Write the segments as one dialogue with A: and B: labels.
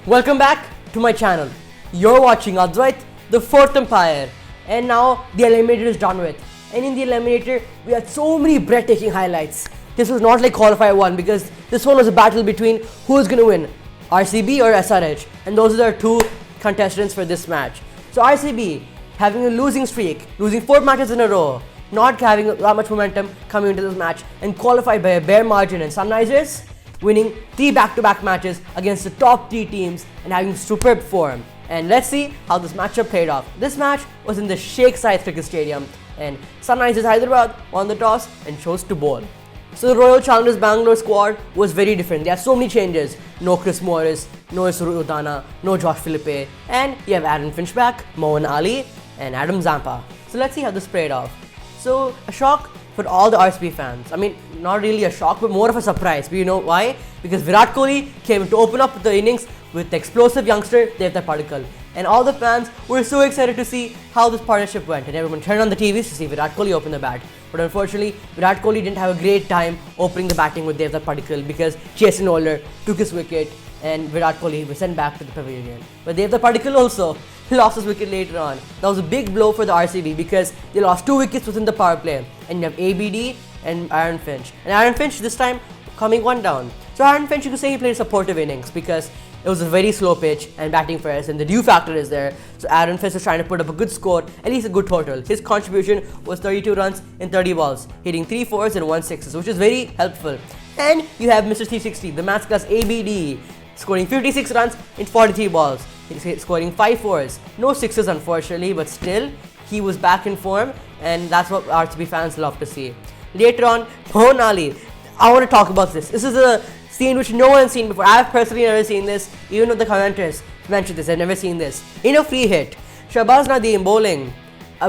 A: Welcome back to my channel. You're watching Advait, the fourth umpire, and now the eliminator is done with. And in the eliminator, we had so many breathtaking highlights. This was not like qualifier 1 because this one was a battle between who is going to win, RCB or SRH, and those are the two contestants for this match. So RCB having a losing streak, losing 4 matches in a row, not having that much momentum coming into this match, and qualified by a bare margin, and Sunrisers winning 3 back-to-back matches against the top 3 teams and having superb form. And let's see how this matchup played off. This match was in the Sheikh Zayed Cricket Stadium, and Sunrisers Hyderabad won the toss and chose to bowl. So the Royal Challengers Bangalore squad was very different. They had so many changes. No Chris Morris, no Isuru Udana, no Josh Philippe, and you have Aaron Finch back, Moeen Ali, and Adam Zampa. So let's see how this played off. So a shock for all the RCB fans. I mean, not really a shock, but more of a surprise. But you know why? Because Virat Kohli came to open up the innings with the explosive youngster Devdutt Padikkal. And all the fans were so excited to see how this partnership went. And everyone turned on the TVs to see Virat Kohli open the bat. But unfortunately, Virat Kohli didn't have a great time opening the batting with Devdutt Padikkal because Jason Holder took his wicket and Virat Kohli was sent back to the pavilion. But Devdutt Padikkal also lost his wicket later on. That was a big blow for the RCB because they lost 2 wickets within the power play. And you have ABD and Aaron Finch. And Aaron Finch this time coming 1 down. So Aaron Finch, you could say he played supportive innings because it was a very slow pitch and batting first, and the dew factor is there. So Aaron Finch was trying to put up a good score, at least a good total. His contribution was 32 runs in 30 balls, hitting 3 fours and 1 sixes, which is very helpful. And you have Mr. 360, the match class ABD, scoring 56 runs in 43 balls. He's scoring 5 fours, no sixes unfortunately, but still he was back in form, and that's what RCB fans love to see. Later on, Moeen Ali, I want to talk about this. This is a scene which no one's seen before. I've personally never seen this, even though the commenters mentioned this. I've never seen this. In a free hit, Shahbaz Nadeem bowling,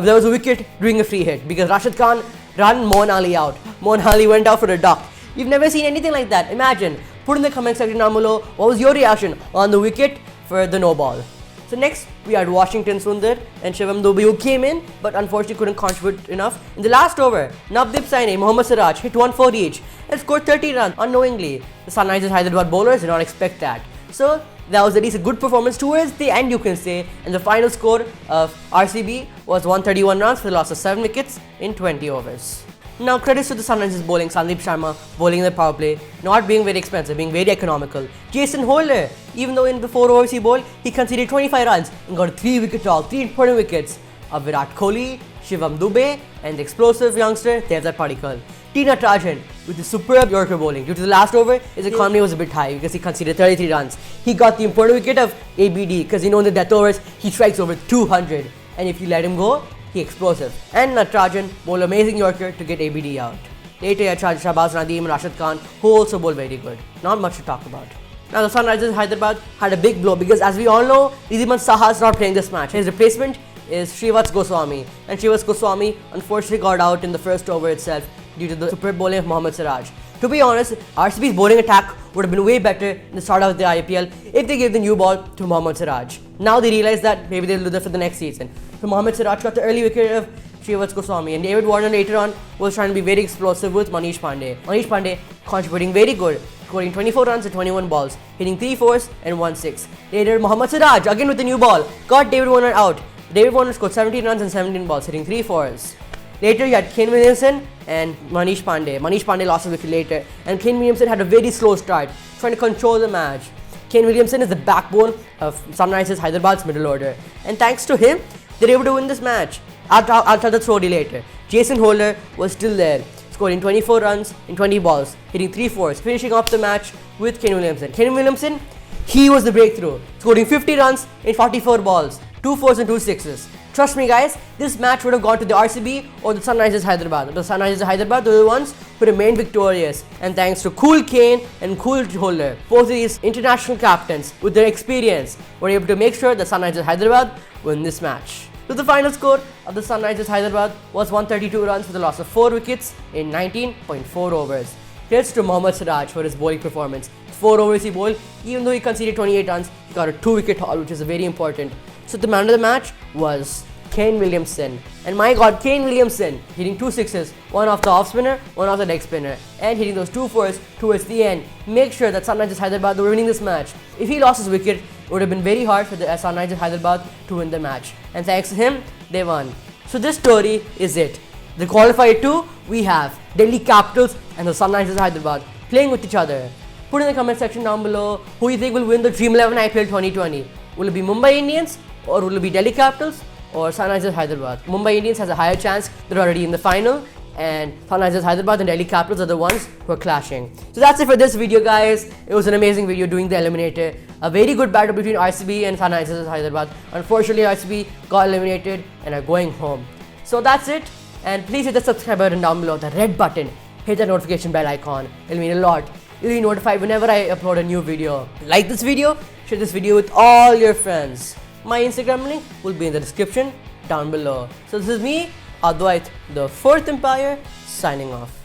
A: there was a wicket during a free hit because Rashid Khan ran Moeen Ali out. Moeen Ali went out for a duck. You've never seen anything like that. Imagine. Put in the comment section down below what was your reaction on the wicket for the no ball. So next, we had Washington Sundar and Shivam Dube who came in but unfortunately couldn't contribute enough. In the last over, Navdeep Saini, Mohammad Siraj hit 1 for each and scored 30 runs unknowingly. The Sunrisers Hyderabad bowlers did not expect that. So that was at least a good performance towards the end, you can say. And the final score of RCB was 131 runs for the loss of 7 wickets in 20 overs. Now credits to the Sunrisers bowling, Sandeep Sharma bowling in the power play, not being very expensive, being very economical. Jason Holder, even though in the 4 overs he bowled, he conceded 25 runs and got a 3 wicket haul, 3 important wickets of Virat Kohli, Shivam Dube and the explosive youngster Devdutt Padikkal. T. Natarajan with the superb Yorker bowling. Due to the last over, his economy was a bit high because he conceded 33 runs. He got the important wicket of ABD because in the death overs, he strikes over 200 and if you let him go, he explosive. And Natarajan bowled amazing Yorker to get ABD out. Later, Shahbaz Nadeem and Rashid Khan who also bowled very good. Not much to talk about. Now the Sunrisers Hyderabad had a big blow because as we all know, Ridhiman Saha is not playing this match. His replacement is Shrivats Goswami, and Shrivats Goswami unfortunately got out in the first over itself due to the superb bowling of Mohammad Siraj. To be honest, RCB's bowling attack would have been way better in the start of the IPL if they gave the new ball to Mohammad Siraj. Now they realize that maybe they'll do that for the next season. So Mohammad Siraj got the early wicket of Shrivats Goswami, and David Warner later on was trying to be very explosive with Manish Pandey. Manish Pandey contributing very good, scoring 24 runs in 21 balls, hitting 3 fours and 1 six. Later, Mohammad Siraj again with the new ball got David Warner out. David Warner scored 17 runs and 17 balls, hitting 3 fours. Later, you had Kane Williamson and Manish Pandey. Manish Pandey lost his wicket later, and Kane Williamson had a very slow start, trying to control the match. Kane Williamson is the backbone of Sunrisers Hyderabad's middle order, and thanks to him, they're able to win this match. I'll tell the story later. Jason Holder was still there, scoring 24 runs in 20 balls, hitting 3 fours, finishing off the match with Kane Williamson. Kane Williamson, he was the breakthrough, scoring 50 runs in 44 balls, 2 fours and 2 sixes. Trust me guys, this match would have gone to the RCB or the Sunrisers Hyderabad. The Sunrisers Hyderabad were the ones who remained victorious, and thanks to Cool Kane and Cool Holder, both of these international captains with their experience were able to make sure the Sunrisers Hyderabad win this match. So the final score of the Sunrisers Hyderabad was 132 runs for the loss of 4 wickets in 19.4 overs. Credits to Mohammad Siraj for his bowling performance. 4 overs he bowled, even though he conceded 28 runs, he got a 2 wicket haul, which is very important. So the man of the match was Kane Williamson. And my god, Kane Williamson hitting 2 sixes, one off the off spinner, one off the leg spinner, and hitting those 2 fours towards the end. Make sure that Sunrisers Hyderabad were winning this match. If he lost his wicket, it would have been very hard for the Sunrisers Hyderabad to win the match. And thanks to him, they won. So this story is it. The qualifier 2, we have Delhi Capitals and the Sunrisers Hyderabad playing with each other. Put in the comment section down below who you think will win the Dream 11 IPL 2020. Will it be Mumbai Indians, or will it be Delhi Capitals, or Sunrisers Hyderabad? Mumbai Indians has a higher chance, they're already in the final, and Sunrisers Hyderabad and Delhi Capitals are the ones who are clashing. So that's it for this video, guys. It was an amazing video doing the eliminator. A very good battle between RCB and Sunrisers Hyderabad. Unfortunately, RCB got eliminated and are going home. So that's it, and please hit the subscribe button down below, the red button. Hit the notification bell icon. It'll mean a lot. You'll be notified whenever I upload a new video. Like this video, share this video with all your friends. My Instagram link will be in the description down below. So this is me, Advait, the Fourth Empire, signing off.